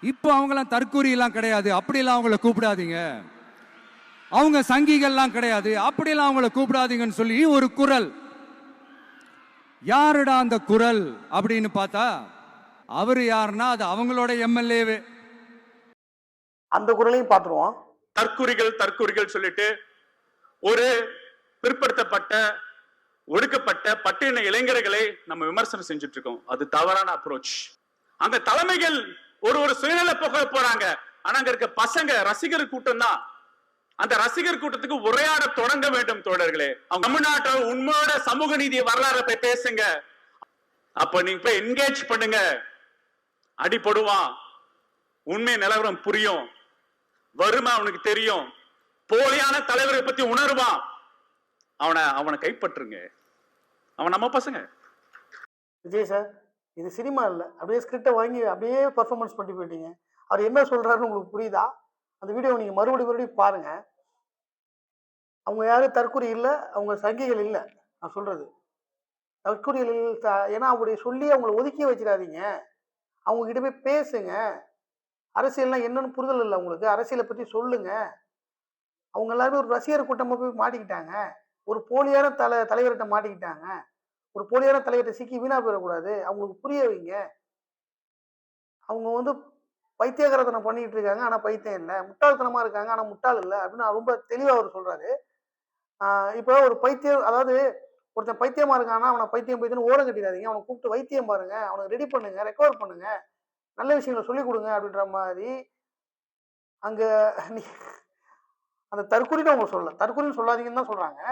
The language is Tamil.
இப்போ அவங்களாம் தற்கூரி எல்லாம் கிடையாது, அப்படியெல்லாம் அவங்கள கூப்பிடாதீங்க. அவங்க சங்கிகள்லாம் கிடையாது, அப்படியெல்லாம் அவங்கள கூப்பிடாதீங்கன்னு சொல்லி ஒரு குரல். யாருடா அந்த குரல் அப்படின்னு பார்த்தா அவரு யாருன்னா அது அவங்களோட எம்எல்ஏவே. அந்த குரலையும் பார்த்துருவோம். தற்குறிகள் தற்குறிகள் சொல்லிட்டு ஒரு பிற்படுத்தப்பட்ட ஒடுக்கப்பட்ட பட்டியலின இளைஞர்களை நம்ம விமர்சனம் செஞ்சுட்டு இருக்கோம். அது தவறான அப்ரோச். அங்க தலைமைகள் ஒரு சுயநல போக போறாங்க. ஆனா அங்க இருக்க பசங்க ரசிகர் கூட்டம் தான். அந்த ரசிகர் கூட்டத்துக்கு உரையாட தொடங்க வேண்டும் தோழர்களே. தமிழ்நாட்டில் உண்மையோட சமூக நீதி வரலாறு போய் பேசுங்க. அப்ப நீங்க போய் என்கேஜ் பண்ணுங்க. அடிபடுவான், உண்மை நிலவரம் புரியும், வறுமை அவனுக்கு தெரியும், போலியான தலைவரை பத்தி உணர்வான். அவனை கைப்பற்றுங்க. அவன் நம்ம பசங்க. விஜய் சார், இது சினிமா இல்லை, அப்படியே ஸ்கிரிப்டை வாங்கி அப்படியே பர்ஃபார்மன்ஸ் பண்ணி போயிட்டீங்க. அவர் என்ன சொல்றாருன்னு உங்களுக்கு புரியுதா? அந்த வீடியோ நீங்க மறுபடியும் பாருங்க. அவங்க யாரும் தற்கொலை இல்லை, அவங்க சங்கிகள் இல்லை. நான் சொல்றது தற்கொலைகள். ஏன்னா அவருடைய சொல்லி அவங்கள ஒதுக்கி வச்சிடாதீங்க. அவங்க கிட்ட போய் பேசுங்க. அரசியல்லாம் என்னன்னு புரிதல் இல்லை உங்களுக்கு, அரசியலை பத்தி சொல்லுங்க. அவங்க எல்லாருமே ஒரு ரசிகர் கூட்டமா போய் மாட்டிக்கிட்டாங்க. ஒரு போலியான தலைவர்கிட்ட மாட்டிக்கிட்டாங்க. ஒரு போலியான தலைவர்கிட்ட சிக்கி வீணா போயிடக்கூடாது. அவங்களுக்கு புரிய வைங்க. அவங்க பைத்தியகாரத்தனம் பண்ணிட்டு இருக்காங்க, ஆனா பைத்தியம் இல்லை. முட்டாள்தனமா இருக்காங்க, ஆனா முட்டாள் இல்லை அப்படின்னு ரொம்ப தெளிவா அவர் சொல்றாரு. இப்போ ஒரு பைத்தியம், அதாவது ஒருத்தன் பைத்தியமா இருக்கான்னா அவனை பைத்தியம் ஓரம் கட்டிடாதீங்க. அவனை கூப்பிட்டு வைத்தியம் பாருங்க, அவனை ரெடி பண்ணுங்க, ரெக்கவர் பண்ணுங்க, நல்ல விஷயங்களை சொல்லிக் கொடுங்க அப்படின்ற மாதிரி. அங்க அந்த தற்கொலைன்னு அவங்க சொல்லல, தற்கொலைன்னு சொல்லாதீங்கன்னு தான் சொல்றாங்க.